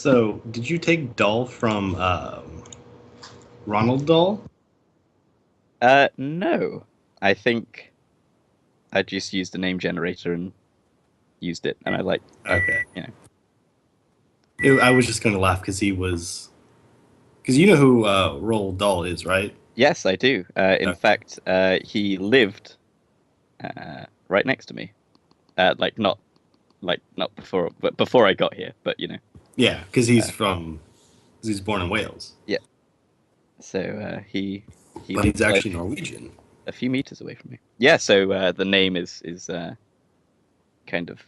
So, did you take Doll from Ronald Doll? No. I think I just used the name generator and used it, and Okay. you know, I was just going to laugh because because you know who Roald Dahl is, right? yes, I do. In Okay. fact, he lived right next to me. Not not before, but before I got here. But Yeah, because uh, he's born in Wales, yeah. So he but he's lives actually like Norwegian. a few meters away from me. Yeah. So the name is kind of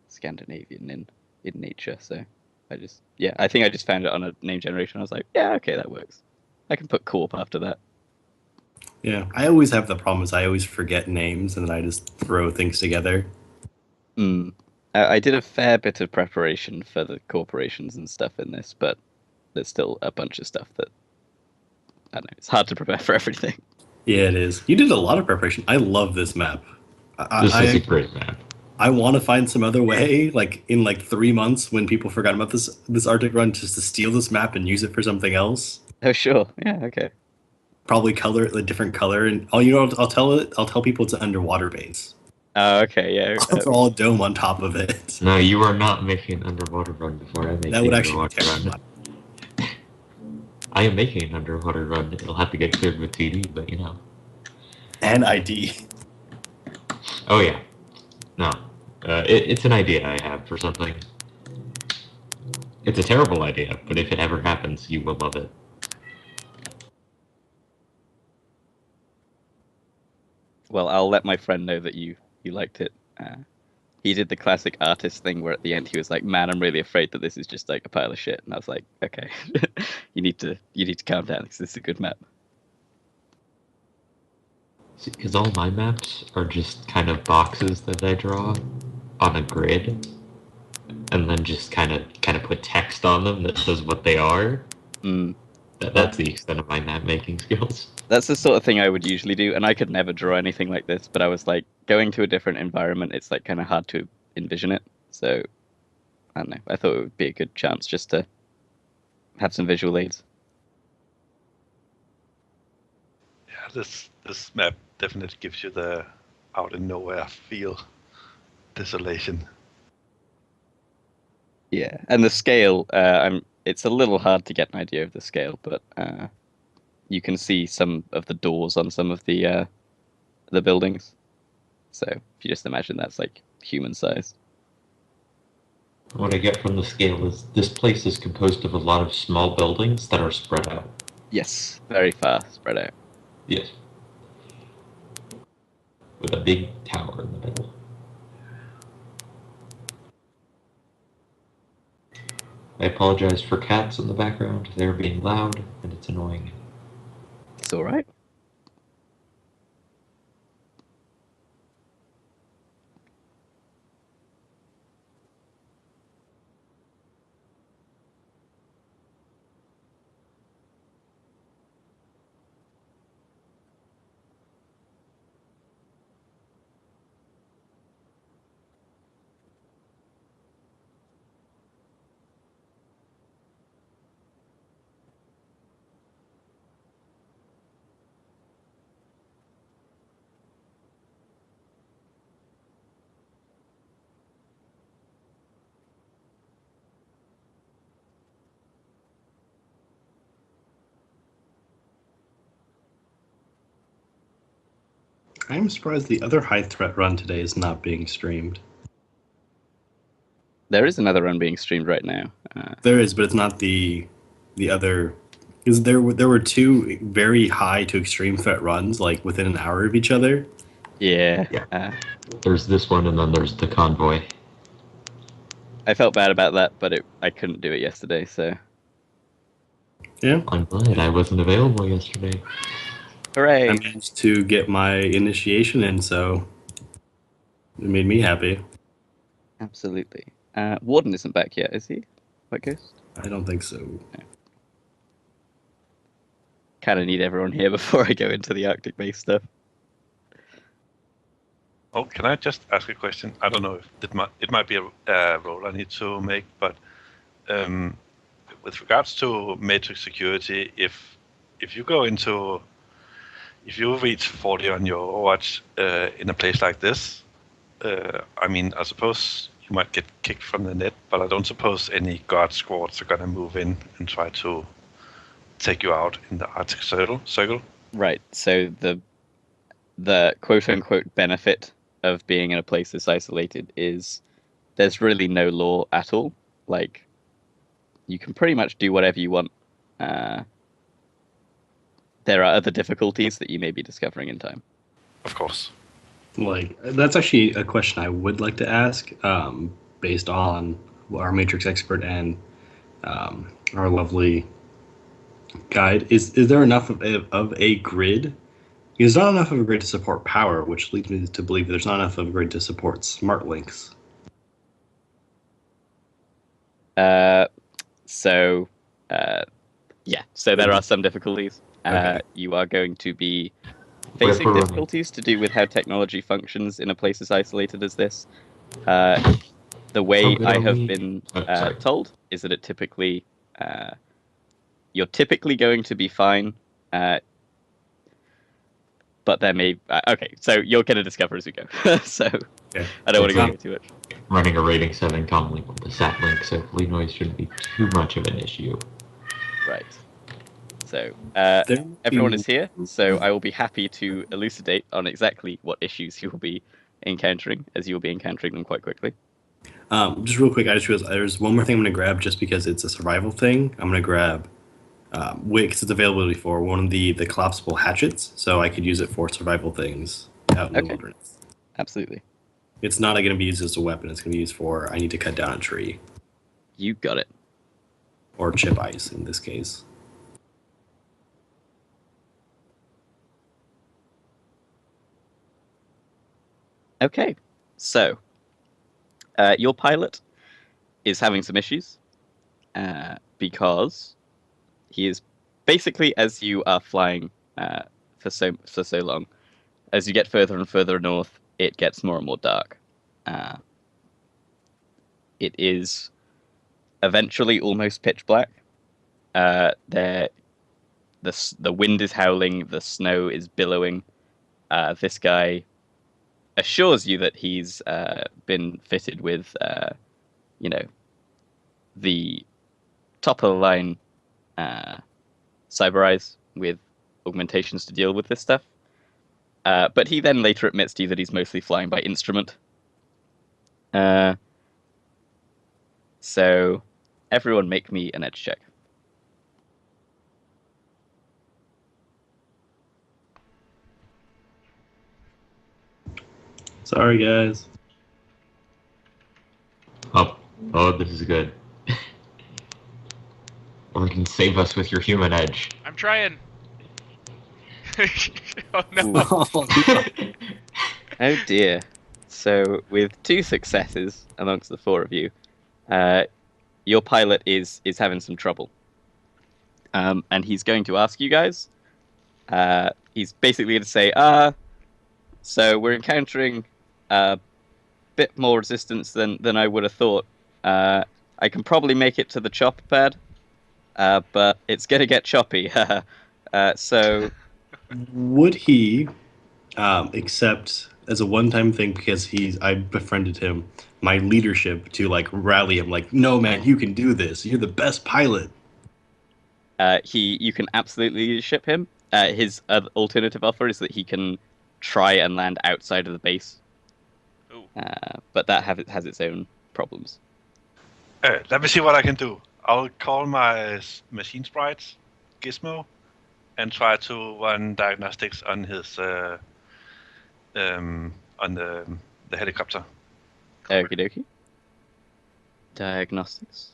Scandinavian in nature. So I think I just found it on a name generation. I was like, yeah, okay, that works. I can put co-op after that. Yeah, I always have the problem is I always forget names and then I just throw things together. Mm. I did a fair bit of preparation for the corporations and stuff in this, but there's still a bunch of stuff that I don't know. It's hard to prepare for everything. Yeah, it is. You did a lot of preparation. I love this map. This is a I great map. I want to find some other way, like in like 3 months when people forgot about this Arctic run, just to steal this map and use it for something else. Oh, sure. Yeah, okay. Probably color it a different color, and I'll tell people it's an underwater base. Oh, okay, yeah. I'll throw a dome on top of it. No, you are not making an underwater run before I make That the would actually be underwater run. terrifying. I am making an underwater run. It'll have to get cleared with TD, but you know. And ID. Oh yeah. No. It's an idea I have for something. It's a terrible idea, but if it ever happens, you will love it. Well, I'll let my friend know that you liked it. He did the classic artist thing where at the end he was like, "Man, I'm really afraid that this is just like a pile of shit." And I was like, "Okay, you need to calm down because this is a good map." Because all my maps are just kind of boxes that I draw on a grid, and then just kind of put text on them that says what they are. Mm. That's the extent of my map making skills. That's the sort of thing I would usually do, and I could never draw anything like this. But I was like, going to a different environment, it's like kind of hard to envision it. So I don't know. I thought it would be a good chance just to have some visual aids. Yeah, this map definitely gives you the out in nowhere feel, desolation. Yeah, and the scale, it's a little hard to get an idea of the scale, but you can see some of the doors on some of the buildings. So if you just imagine that's like human size. What I get from the scale is this place is composed of a lot of small buildings that are spread out. Yes, very far spread out. Yes. With a big tower in the middle. I apologize for cats in the background. They're being loud, and it's annoying. It's all right. I'm surprised the other high threat run today is not being streamed. There is another run being streamed right now. There is, but it's not the other. Because there were two very high to extreme threat runs like within an hour of each other. Yeah. Yeah. There's this one, and then there's the convoy. I felt bad about that, but I couldn't do it yesterday, so Yeah, I'm glad I wasn't available yesterday. I hooray! managed to get my initiation in, so it made me happy. Absolutely. Warden isn't back yet, is he? White Ghost? I don't think so. No. Kind of need everyone here before I go into the Arctic base stuff. Oh, can I just ask a question? I don't know if it might be a role I need to make, but with regards to matrix security, if you go into, if you reach 40 on your Overwatch in a place like this, I mean, I suppose you might get kicked from the net, but I don't suppose any guard squads are gonna move in and try to take you out in the Arctic Circle. Right. So the quote unquote benefit of being in a place this isolated is there's really no law at all. Like, you can pretty much do whatever you want. There are other difficulties that you may be discovering in time. Of course. Like, that's actually a question I would like to ask, based on our Matrix expert and our lovely guide. Is there enough of a grid? There's not enough of a grid to support power, which leads me to believe there's not enough of a grid to support smart links. So there are some difficulties. Okay. You are going to be facing difficulties to do with how technology functions in a place as isolated as this. The way I have been told is that it typically, you're typically going to be fine, but there may... okay, so you're going to discover as we go. So Okay. I don't want to go into too much. Running a rating 7 comm link with the sat link, so hopefully noise shouldn't be too much of an issue. Right. So everyone is here, so I will be happy to elucidate on exactly what issues you will be encountering, as you will be encountering them quite quickly. Just real quick, I just realized there's one more thing I'm going to grab just because it's a survival thing. I'm going to grab Wix, it's availability for one of the collapsible hatchets, so I could use it for survival things out in the wilderness. Absolutely. It's not going to be used as a weapon. It's going to be used for I need to cut down a tree. You got it. Or chip ice in this case. Okay, so your pilot is having some issues because he is basically, as you are flying for so long, as you get further and further north, it gets more and more dark. It is eventually almost pitch black. The wind is howling, the snow is billowing. This guy assures you that he's been fitted with, the top of the line cyber eyes with augmentations to deal with this stuff. But he then later admits to you that he's mostly flying by instrument. So everyone make me an edge check. Sorry, guys. Oh, this is good. Or you can save us with your human edge. I'm trying. Oh no. Oh dear. So with 2 successes amongst the 4 of you, your pilot is having some trouble. And he's going to ask you guys. He's basically going to say, so we're encountering a bit more resistance than I would have thought. I can probably make it to the chopper pad, but it's going to get choppy. So... Would he accept as a one-time thing, because I befriended him, my leadership to like rally him, like, no man, you can do this. You're the best pilot. You can absolutely leadership him. His alternative offer is that he can try and land outside of the base. But that has its own problems. Let me see what I can do. I'll call my machine sprites, Gizmo, and try to run diagnostics on his on the helicopter. Okie dokie. Diagnostics.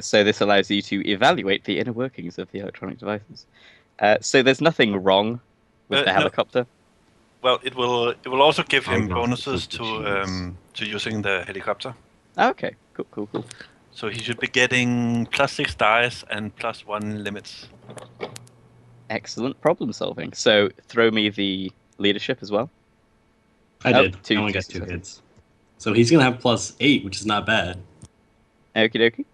So this allows you to evaluate the inner workings of the electronic devices. So there's nothing wrong with the helicopter. No. Well, it will also give him bonuses to using the helicopter. Okay, cool. So he should be getting +6 dice and +1 limits. Excellent problem solving. So throw me the leadership as well. I Oh, did. two I only got 2 successes. hits. So he's gonna have +8, which is not bad. Okie dokie.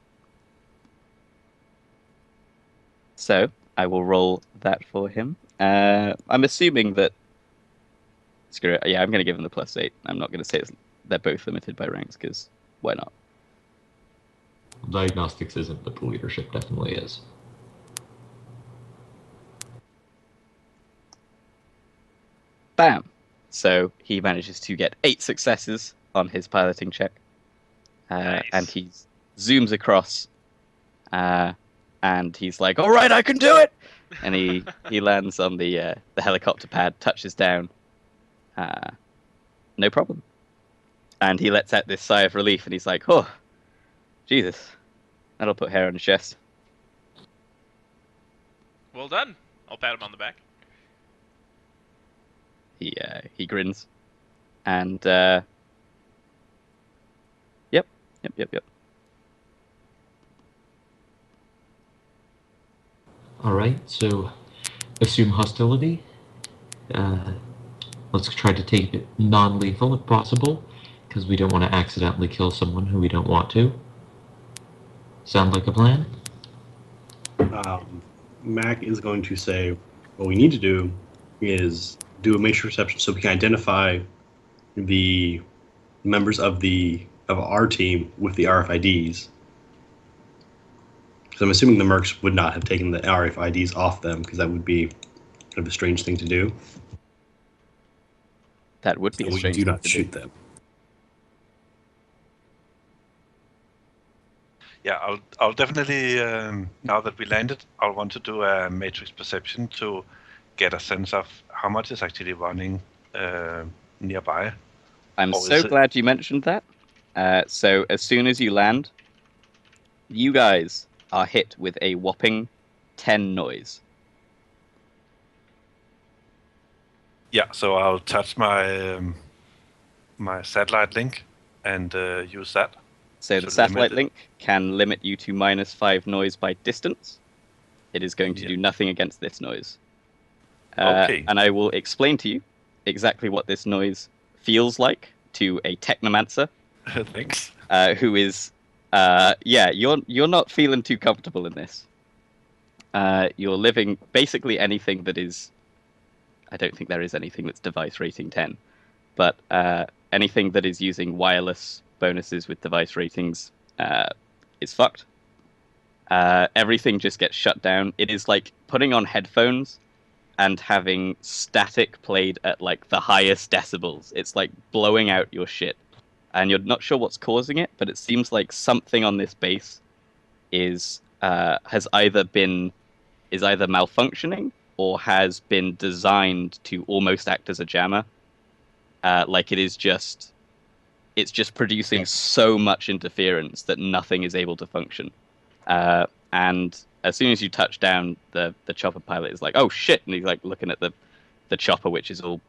So I will roll that for him. I'm assuming that. Screw it. Yeah, I'm going to give him the +8. I'm not going to say they're both limited by ranks because why not? Diagnostics isn't, but the leadership definitely is. Bam. So he manages to get 8 successes on his piloting check, Nice. and he zooms across, and he's like, "All right, I can do it!" And he lands on the helicopter pad, touches down. No problem. And he lets out this sigh of relief, and he's like, "Oh, Jesus, that'll put hair on his chest." Well done. I'll pat him on the back. He grins, and yep. All right, so assume hostility. Let's try to take it non-lethal if possible, because we don't want to accidentally kill someone who we don't want to. Sound like a plan? Mac is going to say, what we need to do is do a matrix perception so we can identify the members of our team with the RFIDs. So I'm assuming the mercs would not have taken the RFIDs off them because that would be kind of a strange thing to do. That would be So a we strange do thing not to shoot do. them. Yeah, I'll definitely, now that we landed, I'll want to do a matrix perception to get a sense of how much is actually running nearby. I'm Or so is it- glad you mentioned that. So as soon as you land, you guys are hit with a whopping 10 noise. Yeah, so I'll touch my my satellite link and use that. So the So satellite limited. link can limit you to -5 noise by distance. It is going to Yeah. do nothing against this noise. Okay. And I will explain to you exactly what this noise feels like to a technomancer Thanks. who is, you're not feeling too comfortable in this. You're living basically anything that is. I don't think there is anything that's device rating 10, but anything that is using wireless bonuses with device ratings is fucked. Everything just gets shut down. It is like putting on headphones and having static played at like the highest decibels. It's like blowing out your shit. And you're not sure what's causing it, but it seems like something on this base is either malfunctioning or has been designed to almost act as a jammer. Like it's just producing so much interference that nothing is able to function. And as soon as you touch down, the chopper pilot is like, "Oh shit!" and he's like looking at the chopper, which is all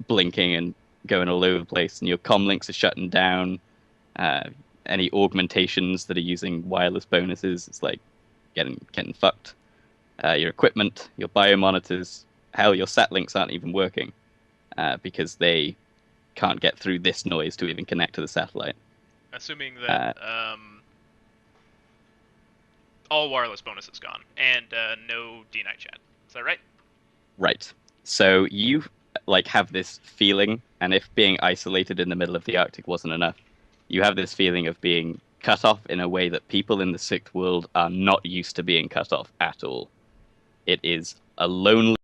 blinking and going all over the place, and your comm links are shutting down. Any augmentations that are using wireless bonuses, it's like getting fucked. Your equipment, your biomonitors, hell, your sat links aren't even working because they can't get through this noise to even connect to the satellite. Assuming that all wireless bonus is gone and no D-Night chat. Is that right? Right. So you like have this feeling, and if being isolated in the middle of the Arctic wasn't enough, you have this feeling of being cut off in a way that people in the Sixth World are not used to being cut off at all. It is a lonely